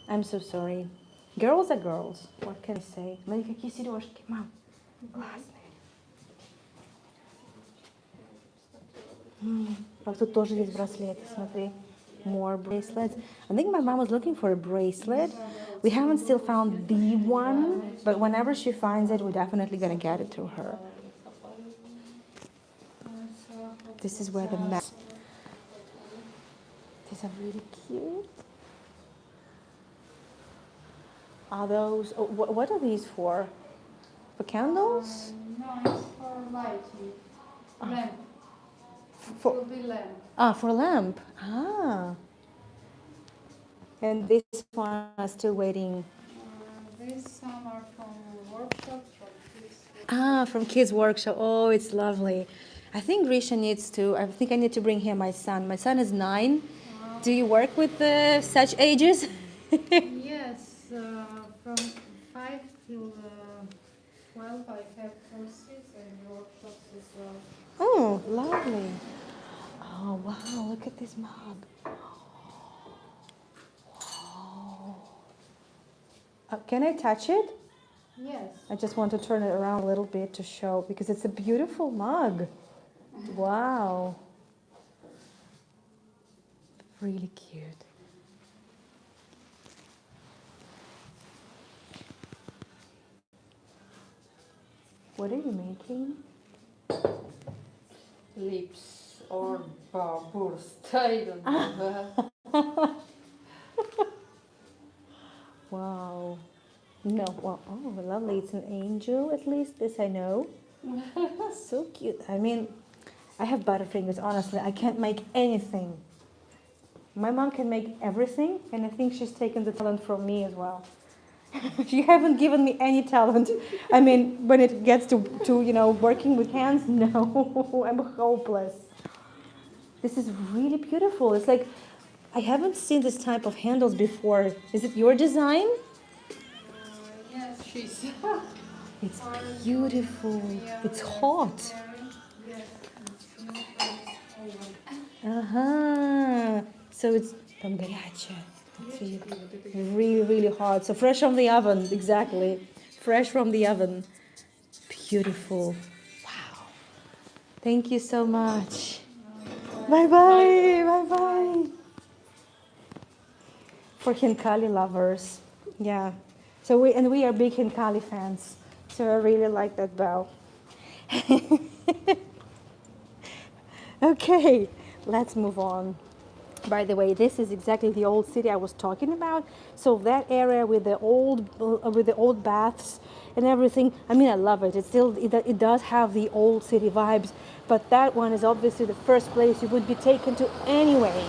I'm so sorry. Girls are girls. What can I say? Смотри, какие сережки, мам. Классные. А тут тоже есть браслеты, смотри. More bracelets. I think my mom was looking for a bracelet. We haven't still found the one, but whenever she finds it, we're definitely gonna get it to her. This is where the mess. These are really cute. Are those? Oh, what are these for? For candles? No, it's for lighting. Lamp. It For will be lamp. for lamp. Ah. And this one is still waiting. These some are from workshops for kids. From kids workshop. Oh, it's lovely. I think Grisha needs to. I think I need to bring here my son. My son is 9. Do you work with such ages? Yes, from 5 till 12 I have courses and workshops as well. Oh, lovely. Oh, wow. Look at this mug. Wow. Can I touch it? Yes. I just want to turn it around a little bit to show because it's a beautiful mug. Wow. Really cute. What are you making? Lips or burst, I don't know. Wow. No, well, oh, lovely. It's an angel, at least. This I know. So cute. I mean, I have butterfingers, honestly. I can't make anything. My mom can make everything, and I think she's taken the talent from me as well. She haven't given me any talent. I mean, when it gets to working with hands, no, I'm hopeless. This is really beautiful. It's like, I haven't seen this type of handles before. Is it your design? Yes, she's. It's beautiful. It's hot. Yes, it's not oven. Uh-huh. So it's там горячее. It's really, really hot. So fresh from the oven, exactly. Fresh from the oven. Beautiful. Wow. Thank you so much. Bye-bye. Bye-bye. For Hinkali lovers. Yeah. So we are big Hinkali fans. So I really like that bell. Okay, let's move on. By the way, this is exactly the old city I was talking about. So that area with the old baths and everything. I mean, I love it. It does have the old city vibes, but that one is obviously the first place you would be taken to anyway.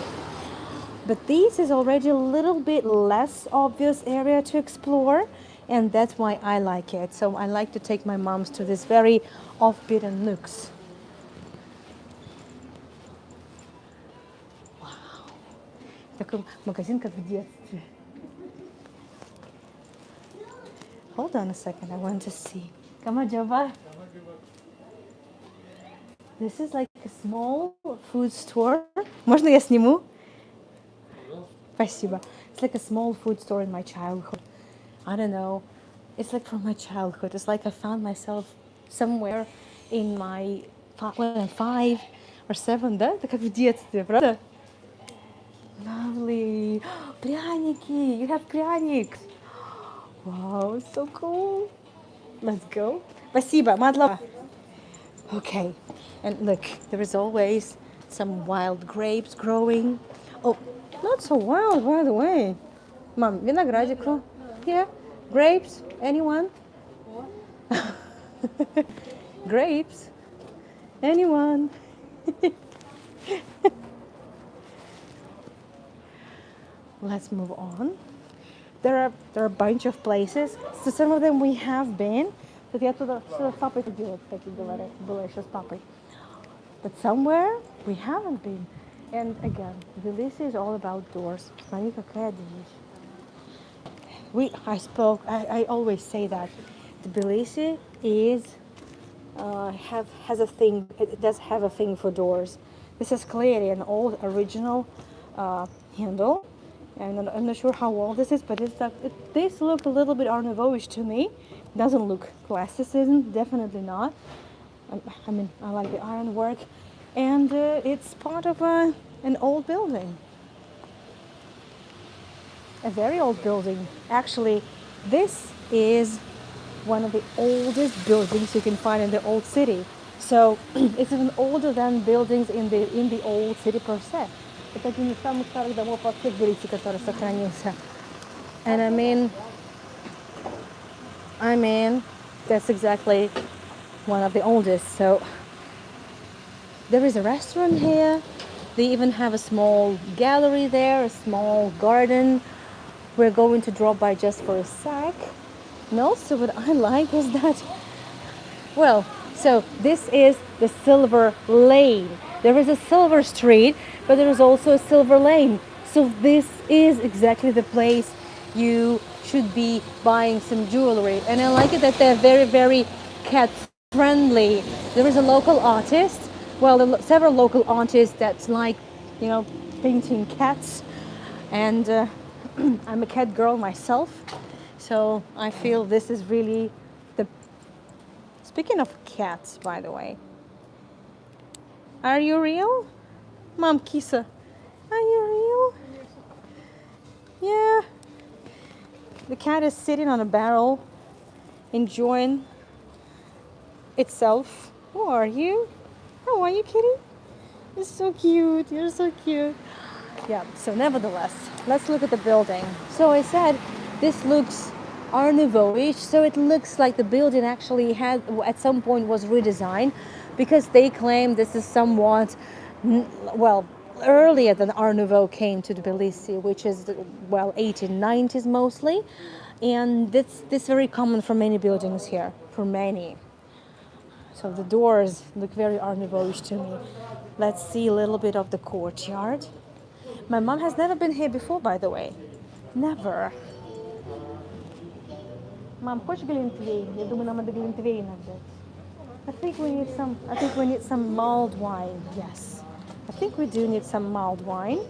But this is already a little bit less obvious area to explore, and that's why I like it. So I like to take my moms to this very off-beaten nooks. Такой магазин, как в детстве. Hold on a second, I want to see. Come on, Java. This is like a small food store. Можно я сниму? Спасибо. It's like a small food store in my childhood. I don't know. It's like from my childhood. It's like I found myself somewhere in my when I'm 5 or 7, да? Это как в детстве, правда? Lovely. Пряники. You have пряник. Wow, so cool. Let's go. Спасибо, Madla. Okay. And look, there is always some wild grapes growing. Oh, not so wild, by the way. Mom, виноградику. Yeah. Grapes. Anyone? Grapes. Anyone? Let's move on. There are a bunch of places. So some of them we have been. But я туда с папой ходила, кстати говоря. Была еще с папой. But somewhere we haven't been. And again, Tbilisi is all about doors. Смотри, какая дверь. I always say that Tbilisi has a thing. It does have a thing for doors. This is clearly an old original handle. And I'm not sure how old this is, but this looked a little bit Art Nouveau-ish to me. Doesn't look classicism, definitely not. I mean, I like the ironwork. and it's part of an old building, a very old building. Actually, this is one of the oldest buildings you can find in the old city. So it's even older than buildings in the old city per se. Это один из самых старых домов вообще в Тбилиси, который сохранился. And I mean, that's exactly one of the oldest. So there is a restaurant here. They even have a small gallery there, a small garden. We're going to drop by just for a sec. And also what I like is that, well, so this is the Silver Lane. There is a Silver Street, but there is also a Silver Lane. So this is exactly the place you should be buying some jewelry. And I like it that they're very, very cat friendly. There is a local artist, well, several local artists that's like, painting cats. And I'm a cat girl myself. So I feel this is really the... Speaking of cats, by the way. Are you real? Mom, Kisa. Are you real? Yeah. The cat is sitting on a barrel, enjoying itself. Who are you? Oh, are you kidding? You're so cute. You're so cute. Yeah, so nevertheless, let's look at the building. So I said this looks Art Nouveau-ish, so it looks like the building actually had at some point was redesigned, because they claim this is somewhat, well, earlier than Art Nouveau came to Tbilisi, which is, well, 1890s mostly. And this very common for many buildings here, for many. So the doors look very Art Nouveau-ish to me. Let's see a little bit of the courtyard. My mom has never been here before, by the way. Never. Mom, хочешь глинтвейн? Я думаю, нам надо глинтвейна взять. I think we need some mulled wine. Yes. I think we do need some mulled wine.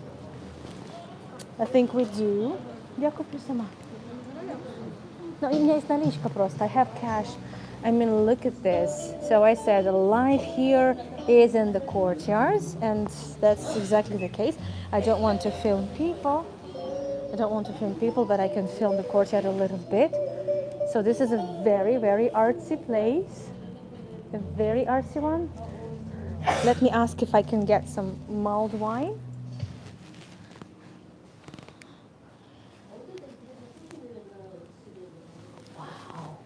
I think we do. Я куплю сама. No, у меня есть наличка просто. I have cash. I mean, look at this. So I said the light here is in the courtyards, and that's exactly the case. I don't want to film people. But I can film the courtyard a little bit. So this is a very, very artsy place. A very artsy one. Let me ask if I can get some mulled wine. Wow.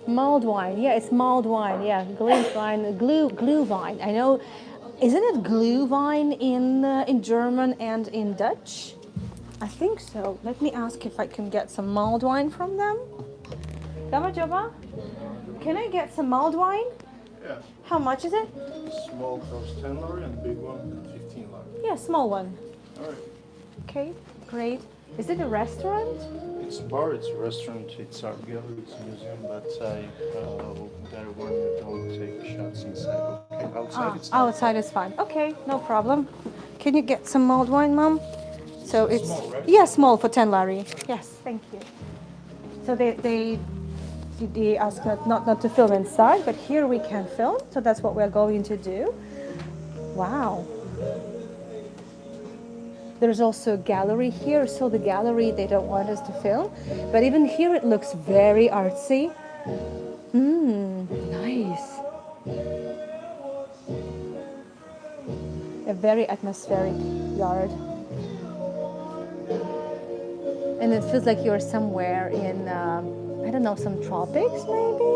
Mulled wine. Yeah, it's mulled wine. Yeah, glue wine. I know. Isn't it glue wine in German and in Dutch? I think so. Let me ask if I can get some mulled wine from them. Can I get some mulled wine? Yeah. How much is it? Small costs 10 lari and big one 15 lari. Yeah, small one. All right. Okay, great. Is it a restaurant? It's a bar, it's a restaurant, it's art gallery, it's a museum, but I gotta warn you, don't take shots inside. Okay, outside it's fine. Outside is fine. Okay, no problem. Can you get some mulled wine, Mom? So it's small, right? Yeah, small for 10 lari. Yes, thank you. So they ask not to film inside, but here we can film. So that's what we're going to do. Wow. There's also a gallery here. So the gallery, they don't want us to film, but even here it looks very artsy. Nice. A very atmospheric yard. And it feels like you're somewhere in, I don't know, some tropics maybe?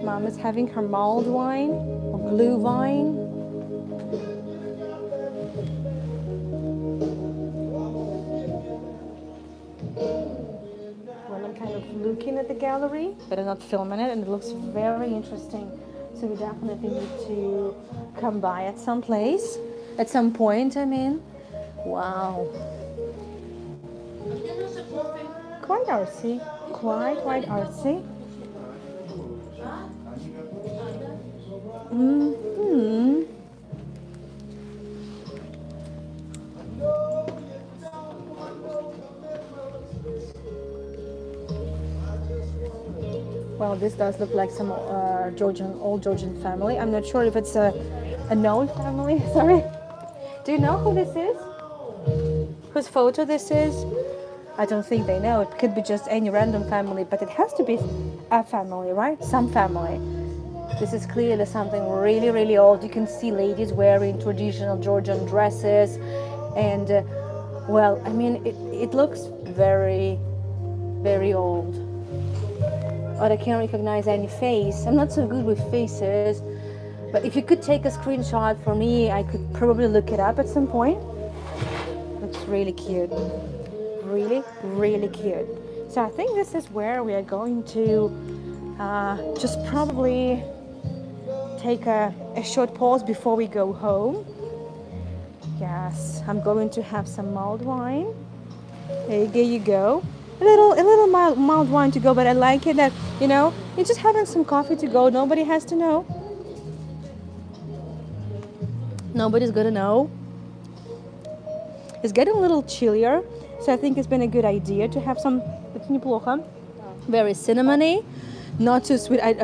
Mom is having her mulled wine or glue wine. Well, I'm kind of looking at the gallery, but I'm not filming it, and it looks very interesting. So we definitely need to come by at some place. At some point, I mean. Wow. Quite artsy. Quite artsy. Well, this does look like some old Georgian family. I'm not sure if it's a known family. Sorry. Do you know who this is? Whose photo this is? I don't think they know. It could be just any random family, but it has to be a family, right? Some family. This is clearly something really, really old. You can see ladies wearing traditional Georgian dresses. And, well, I mean, it looks very, very old. But I can't recognize any face. I'm not so good with faces. But if you could take a screenshot for me, I could probably look it up at some point. Looks really cute. Really, really cute. So I think this is where we are going to just probably take a short pause before we go home. Yes, I'm going to have some mulled wine. There you go. A little mild wine to go, but I like it that, you know, you're just having some coffee to go. Nobody has to know. Nobody's gonna know. It's getting a little chillier, so I think it's been a good idea to have some. It's неплохо. Very cinnamony, not too sweet. I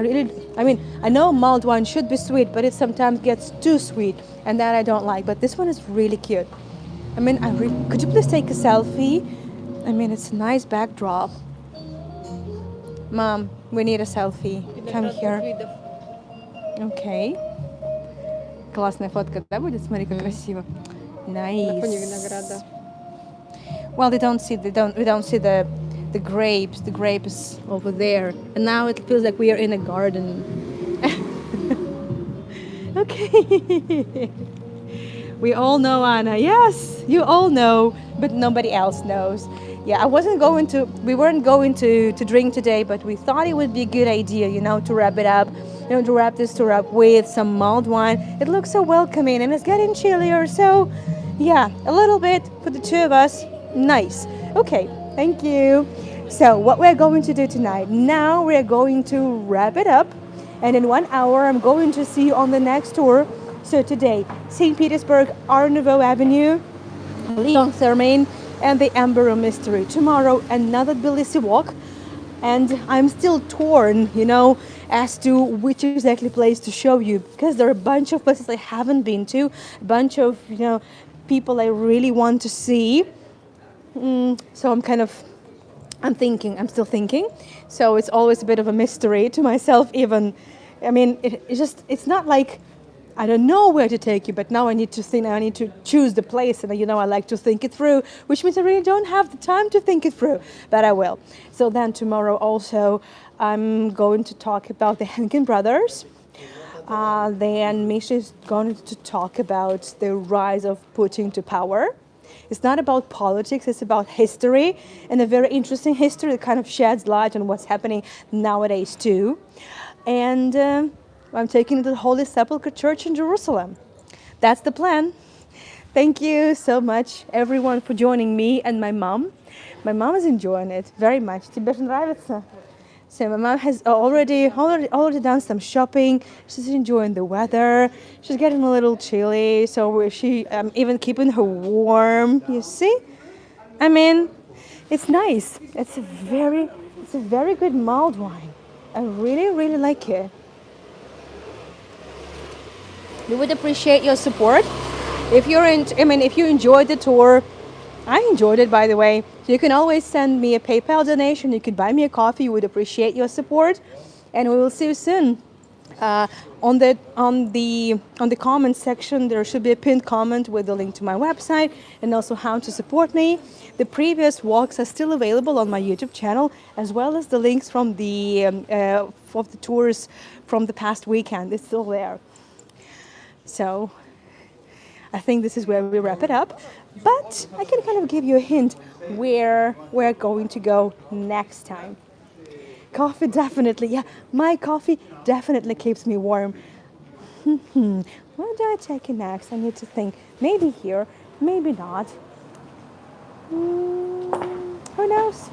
mean, I know mulled wine should be sweet, but it sometimes gets too sweet, and that I don't like. But this one is really cute. I mean, could you please take a selfie? I mean, it's a nice backdrop. Mom, we need a selfie. Come here. Okay. Классная фотка, да, будет? Смотри, как красиво. Nice. Well, we don't see the grapes. The grapes over there, and now it feels like we are in a garden. Okay. We all know Anna. Yes, you all know, but nobody else knows. Yeah, we weren't going to drink today, but we thought it would be a good idea, you know, to wrap it up, you know, to wrap this tour up with some mulled wine. It looks so welcoming and it's getting chillier, so yeah, a little bit for the two of us. Nice. Okay, thank you. So what we're going to do tonight, now we're going to wrap it up, and in 1 hour I'm going to see you on the next tour. So today, St. Petersburg, Art Nouveau Avenue, Leon Thermain, and the Amber Room Mystery. Tomorrow, another Tbilisi walk, and I'm still torn, you know, as to which exactly place to show you, because there are a bunch of places I haven't been to, a bunch of, you know, people I really want to see. So I'm still thinking. So it's always a bit of a mystery to myself even. I mean, it's not like I don't know where to take you, but now I need to think, I need to choose the place, and you know, I like to think it through, which means I really don't have the time to think it through, but I will. So then tomorrow also, I'm going to talk about the Henkin brothers. Then Misha is going to talk about the rise of Putin to power. It's not about politics, it's about history, and a very interesting history that kind of sheds light on what's happening nowadays too. And I'm taking it to the Holy Sepulchre Church in Jerusalem. That's the plan. Thank you so much, everyone, for joining me and my mom. My mom is enjoying it very much. Тебе же нравится? So my mom has already done some shopping. She's enjoying the weather. She's getting a little chilly, so I'm even keeping her warm. You see? I mean, it's nice. It's a very good mulled wine. I really, really like it. We would appreciate your support. If you enjoyed the tour, I enjoyed it, by the way. So you can always send me a PayPal donation. You could buy me a coffee. We would appreciate your support, and we will see you soon. On the comment section, there should be a pinned comment with the link to my website and also how to support me. The previous walks are still available on my YouTube channel, as well as the links from the tours from the past weekend. It's still there. So I think this is where we wrap it up, but I can kind of give you a hint where we're going to go next time. Coffee definitely, yeah, my coffee definitely keeps me warm. Where do I take it next? I need to think. Maybe here, maybe not. Who knows?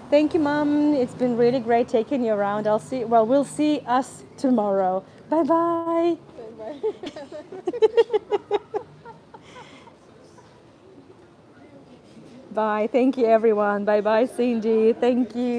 Thank you, Mom. It's been really great taking you around. We'll see us tomorrow. Bye-bye. Bye. Thank you, everyone. Bye-bye, Cindy. Thank you.